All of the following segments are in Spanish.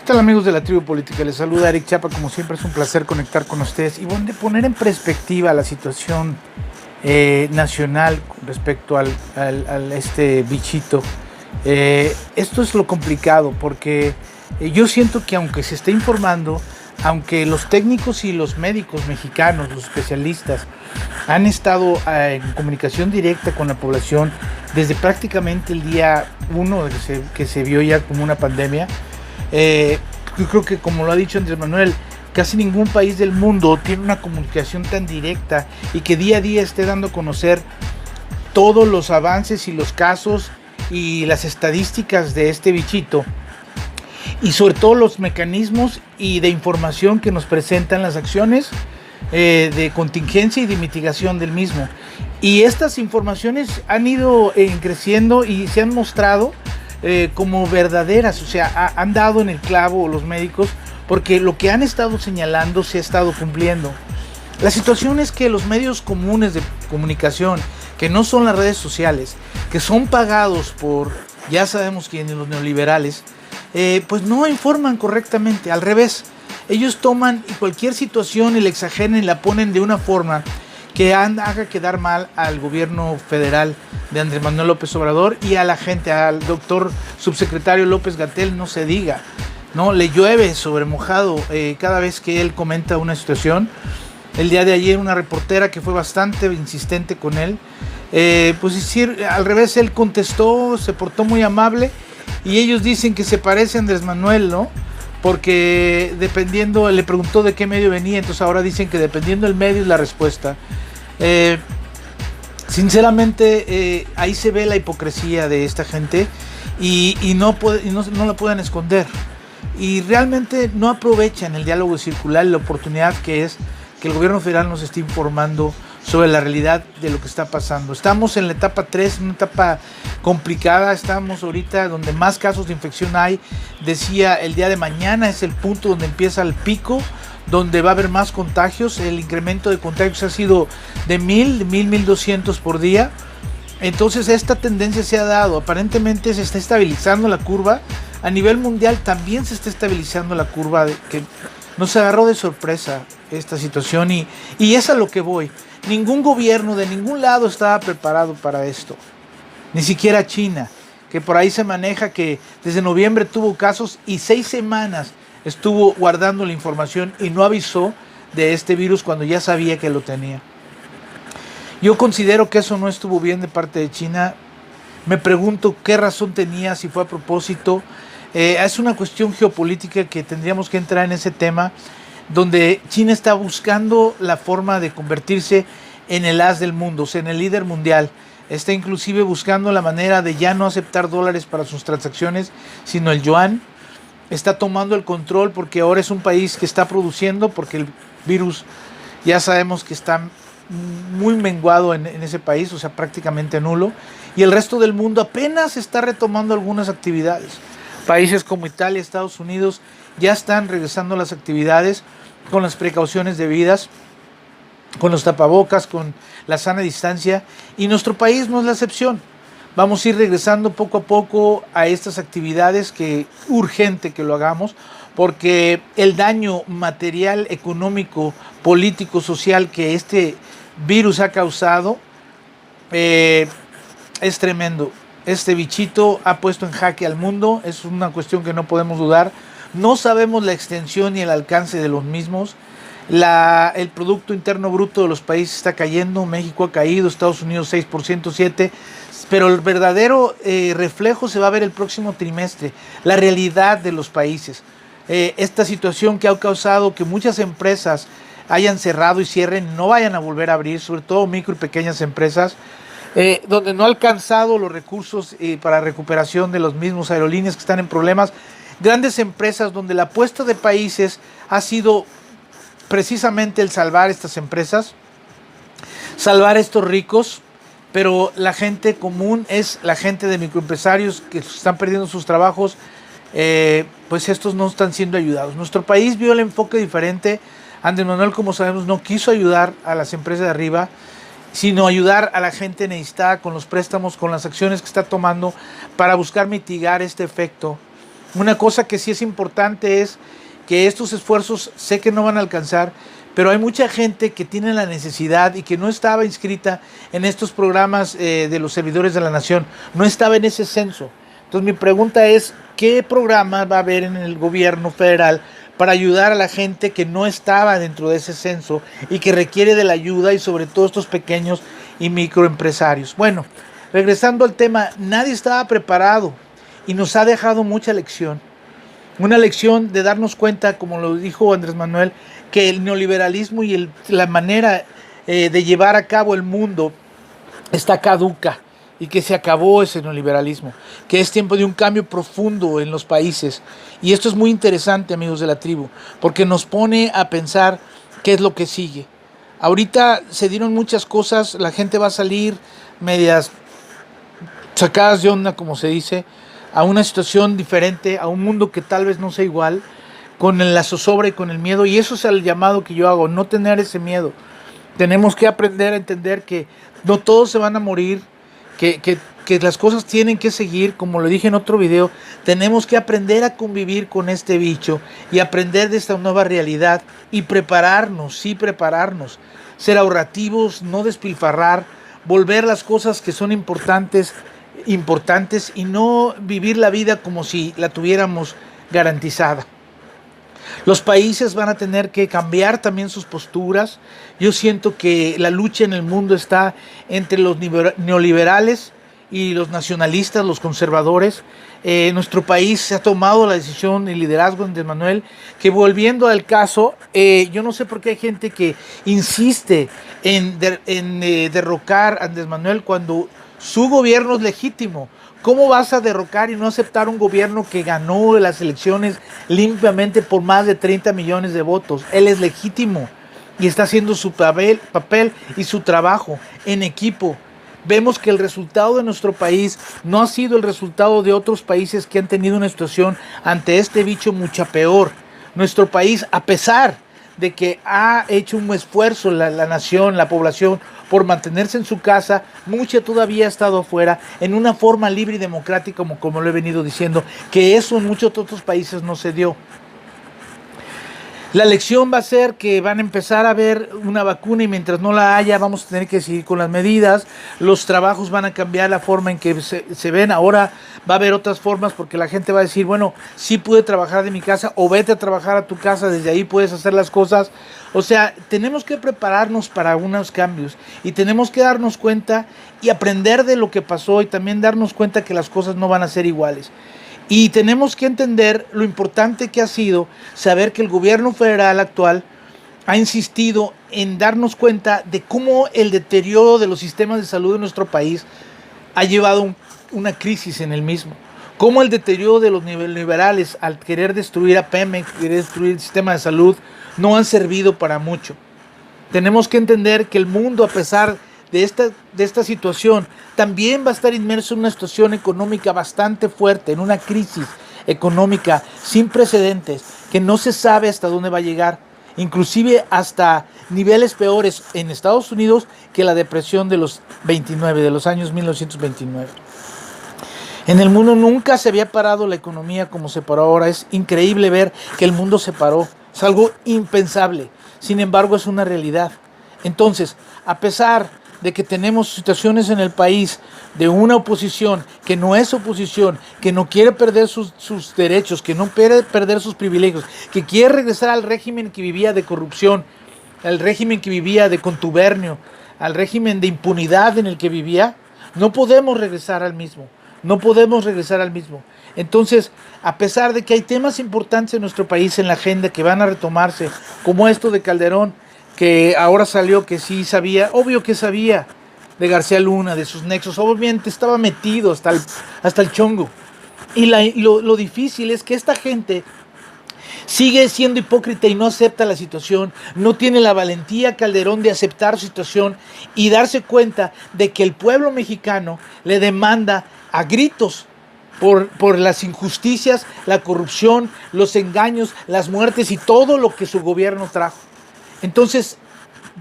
¿Qué tal, amigos de la Tribu Política? Les saluda Eric Chapa. Como siempre, es un placer conectar con ustedes y de poner en perspectiva la situación nacional con respecto al este bichito. Esto es lo complicado porque yo siento que aunque se esté informando, aunque los técnicos y los médicos mexicanos, los especialistas, han estado en comunicación directa con la población desde prácticamente el día 1 que se vio ya como una pandemia, yo creo que, como lo ha dicho Andrés Manuel, casi ningún país del mundo tiene una comunicación tan directa y que día a día esté dando a conocer todos los avances y los casos y las estadísticas de este bichito, y sobre todo los mecanismos y de información que nos presentan las acciones de contingencia y de mitigación del mismo. Y estas informaciones han ido creciendo y se han mostrado como verdaderas, o sea, han dado en el clavo los médicos, porque lo que han estado señalando se ha estado cumpliendo. La situación es que los medios comunes de comunicación, que no son las redes sociales, que son pagados por, ya sabemos quiénes, los neoliberales, pues no informan correctamente. Al revés, ellos toman cualquier situación y la exageran y la ponen de una forma que haga quedar mal al gobierno federal de Andrés Manuel López Obrador y a la gente, al doctor subsecretario López-Gatell, no se diga, ¿no? Le llueve sobre mojado cada vez que él comenta una situación. El día de ayer una reportera que fue bastante insistente con él, pues decir, al revés, él contestó, se portó muy amable, y ellos dicen que se parece a Andrés Manuel, ¿no? Porque dependiendo, le preguntó de qué medio venía, entonces ahora dicen que dependiendo del medio es la respuesta. Sinceramente, ahí se ve la hipocresía de esta gente y no la pueden esconder. Y realmente no aprovechan el diálogo circular y la oportunidad que es que el gobierno federal nos esté informando sobre la realidad de lo que está pasando. Estamos en la etapa 3, una etapa complicada. Estamos ahorita donde más casos de infección hay. Decía, el día de mañana es el punto donde empieza el pico, donde va a haber más contagios. El incremento de contagios ha sido de 1,200 por día. Entonces esta tendencia se ha dado. Aparentemente se está estabilizando la curva. A nivel mundial también se está estabilizando la curva, que nos agarró de sorpresa esta situación, y es a lo que voy. Ningún gobierno de ningún lado estaba preparado para esto, ni siquiera China, que por ahí se maneja que desde noviembre tuvo casos y 6 semanas estuvo guardando la información y no avisó de este virus cuando ya sabía que lo tenía. Yo considero que eso no estuvo bien de parte de China. Me pregunto qué razón tenía, si fue a propósito. Es una cuestión geopolítica que tendríamos que entrar en ese tema, donde China está buscando la forma de convertirse en el as del mundo, o sea, en el líder mundial. Está inclusive buscando la manera de ya no aceptar dólares para sus transacciones, sino el yuan. Está tomando el control porque ahora es un país que está produciendo, porque el virus ya sabemos que está muy menguado en ese país, o sea, prácticamente nulo. Y el resto del mundo apenas está retomando algunas actividades. Países como Italia, Estados Unidos ya están regresando a las actividades con las precauciones debidas, con los tapabocas, con la sana distancia, y nuestro país no es la excepción. Vamos a ir regresando poco a poco a estas actividades, que urgente que lo hagamos, porque el daño material, económico, político, social que este virus ha causado es tremendo. Este bichito ha puesto en jaque al mundo, es una cuestión que no podemos dudar. No sabemos la extensión y el alcance de los mismos. El Producto Interno Bruto de los países está cayendo. México ha caído, Estados Unidos 6%, 7%. Pero el verdadero reflejo se va a ver el próximo trimestre, la realidad de los países. Esta situación que ha causado que muchas empresas hayan cerrado y cierren, no vayan a volver a abrir, sobre todo micro y pequeñas empresas, donde no ha alcanzado los recursos para recuperación de los mismos, aerolíneas que están en problemas, grandes empresas donde la apuesta de países ha sido precisamente el salvar estas empresas, salvar a estos ricos, pero la gente común es la gente de microempresarios que están perdiendo sus trabajos, pues estos no están siendo ayudados. Nuestro país vio el enfoque diferente. Andrés Manuel, como sabemos, no quiso ayudar a las empresas de arriba, sino ayudar a la gente necesitada con los préstamos, con las acciones que está tomando para buscar mitigar este efecto Una cosa que sí es importante es que estos esfuerzos sé que no van a alcanzar, pero hay mucha gente que tiene la necesidad y que no estaba inscrita en estos programas de los servidores de la nación, no estaba en ese censo. Entonces mi pregunta es, ¿qué programa va a haber en el gobierno federal para ayudar a la gente que no estaba dentro de ese censo y que requiere de la ayuda, y sobre todo estos pequeños y microempresarios? Bueno, regresando al tema, nadie estaba preparado y nos ha dejado mucha lección. Una lección de darnos cuenta, como lo dijo Andrés Manuel, que el neoliberalismo y la manera de llevar a cabo el mundo está caduca y que se acabó ese neoliberalismo, que es tiempo de un cambio profundo en los países. Y esto es muy interesante, amigos de la tribu, porque nos pone a pensar qué es lo que sigue. Ahorita se dieron muchas cosas, la gente va a salir medias sacadas de onda, como se dice, a una situación diferente, a un mundo que tal vez no sea igual, con la zozobra y con el miedo. Y eso es el llamado que yo hago, no tener ese miedo. Tenemos que aprender a entender que no todos se van a morir, que las cosas tienen que seguir. Como lo dije en otro video, tenemos que aprender a convivir con este bicho y aprender de esta nueva realidad y prepararnos, sí prepararnos, ser ahorrativos, no despilfarrar, volver las cosas que son importantes y no vivir la vida como si la tuviéramos garantizada. Los países van a tener que cambiar también sus posturas. Yo siento que la lucha en el mundo está entre los neoliberales y los nacionalistas, los conservadores. Nuestro país se ha tomado la decisión, el liderazgo de Andrés Manuel, que volviendo al caso, yo no sé por qué hay gente que insiste en derrocar a Andrés Manuel cuando su gobierno es legítimo. ¿Cómo vas a derrocar y no aceptar un gobierno que ganó las elecciones limpiamente por más de 30 millones de votos? Él es legítimo y está haciendo su papel y su trabajo en equipo. Vemos que el resultado de nuestro país no ha sido el resultado de otros países que han tenido una situación ante este bicho mucha peor. Nuestro país, a pesar de que ha hecho un esfuerzo la nación, la población, por mantenerse en su casa, mucha todavía ha estado afuera en una forma libre y democrática, como lo he venido diciendo, que eso en muchos otros países no se dio. La lección va a ser que van a empezar a haber una vacuna y mientras no la haya vamos a tener que seguir con las medidas. Los trabajos van a cambiar la forma en que se ven. Ahora va a haber otras formas porque la gente va a decir, bueno, sí pude trabajar de mi casa o vete a trabajar a tu casa, desde ahí puedes hacer las cosas. O sea, tenemos que prepararnos para unos cambios y tenemos que darnos cuenta y aprender de lo que pasó y también darnos cuenta que las cosas no van a ser iguales. Y tenemos que entender lo importante que ha sido saber que el gobierno federal actual ha insistido en darnos cuenta de cómo el deterioro de los sistemas de salud de nuestro país ha llevado una crisis en el mismo. Cómo el deterioro de los neoliberales al querer destruir a Pemex, querer destruir el sistema de salud, no han servido para mucho. Tenemos que entender que el mundo, a pesar de esta situación, también va a estar inmerso en una situación económica bastante fuerte, en una crisis económica sin precedentes, que no se sabe hasta dónde va a llegar, inclusive hasta niveles peores en Estados Unidos que la depresión de los años 1929. En el mundo nunca se había parado la economía como se paró ahora. Es increíble ver que el mundo se paró. Es algo impensable. Sin embargo, es una realidad. Entonces, a pesar de que tenemos situaciones en el país de una oposición que no es oposición, que no quiere perder sus derechos, que no quiere perder sus privilegios, que quiere regresar al régimen que vivía de corrupción, al régimen que vivía de contubernio, al régimen de impunidad en el que vivía, no podemos regresar al mismo. No podemos regresar al mismo. Entonces, a pesar de que hay temas importantes en nuestro país en la agenda que van a retomarse, como esto de Calderón, que ahora salió que sí sabía, obvio que sabía de García Luna, de sus nexos, obviamente estaba metido hasta el chongo. Y lo difícil es que esta gente sigue siendo hipócrita y no acepta la situación, no tiene la valentía Calderón de aceptar su situación y darse cuenta de que el pueblo mexicano le demanda a gritos por las injusticias, la corrupción, los engaños, las muertes y todo lo que su gobierno trajo. Entonces,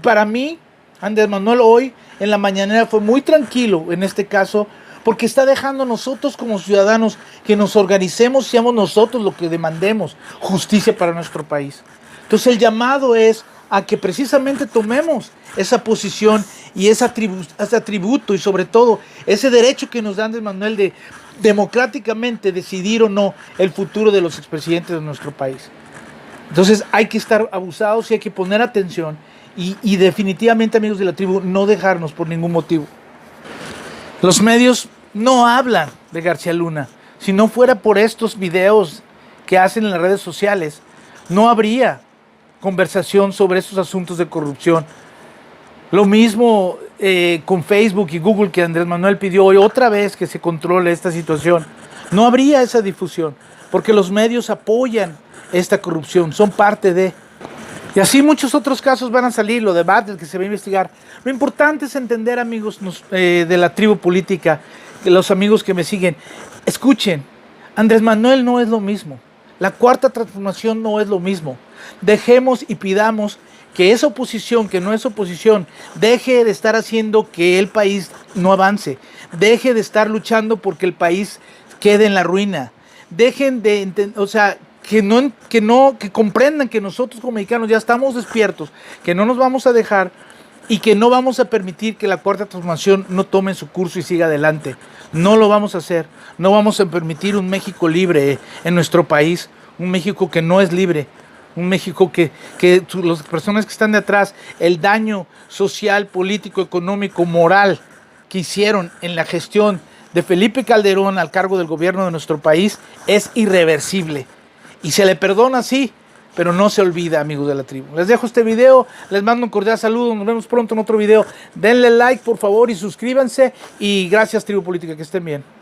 para mí, Andrés Manuel hoy en la mañanera fue muy tranquilo en este caso, porque está dejando a nosotros como ciudadanos que nos organicemos, seamos nosotros lo que demandemos justicia para nuestro país. Entonces el llamado es a que precisamente tomemos esa posición y ese atributo y sobre todo ese derecho que nos da Andrés Manuel de democráticamente decidir o no el futuro de los expresidentes de nuestro país. Entonces hay que estar abusados y hay que poner atención y definitivamente, amigos de la tribu, no dejarnos por ningún motivo. Los medios no hablan de García Luna. Si no fuera por estos videos que hacen en las redes sociales, no habría conversación sobre estos asuntos de corrupción. Lo mismo con Facebook y Google, que Andrés Manuel pidió hoy otra vez que se controle esta situación. No habría esa difusión, porque los medios apoyan esta corrupción, son parte de... Y así muchos otros casos van a salir, lo de Batel que se va a investigar. Lo importante es entender, amigos de la tribu política, que los amigos que me siguen, escuchen, Andrés Manuel no es lo mismo. La cuarta transformación no es lo mismo. Dejemos y pidamos que esa oposición, que no es oposición, deje de estar haciendo que el país no avance. Deje de estar luchando porque el país quede en la ruina. Dejen de, que comprendan que nosotros como mexicanos ya estamos despiertos, que no nos vamos a dejar y que no vamos a permitir que la cuarta transformación no tome su curso y siga adelante. No lo vamos a hacer. No vamos a permitir un México libre en nuestro país, un México que no es libre, un México que las personas que están de atrás, el daño social, político, económico, moral que hicieron en la gestión de Felipe Calderón al cargo del gobierno de nuestro país es irreversible. Y se le perdona, sí, pero no se olvida, amigos de la tribu. Les dejo este video, les mando un cordial saludo, nos vemos pronto en otro video. Denle like, por favor, y suscríbanse. Y gracias, tribu política, que estén bien.